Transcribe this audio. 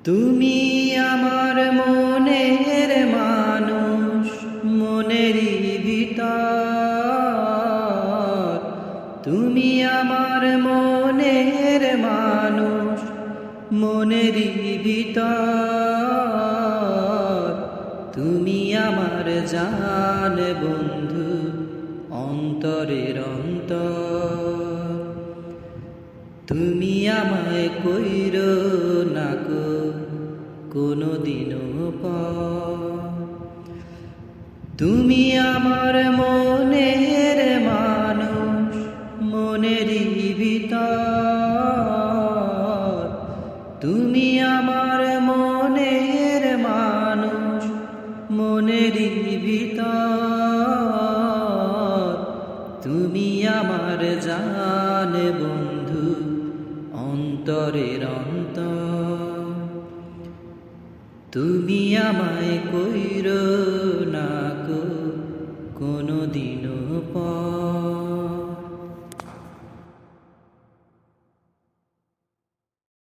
তুমি আমার মনের মানুষ, মনেরই ভিতর। তুমি আমার মনের মানুষ, মনেরই ভিতর। তুমি আমার জান বন্ধু, অন্তরের অন্তর। তুমি আমায় কইরো না কোনো দিনও পর। তুমি আমার মনের মানুষ, মনেরই ভিতর। তুমি আমার মনের মানুষ, মনেরই ভিতর। তুমি আমার জান বন্ধু, অন্তরের অন্তর। তুমি আমায় কইরো না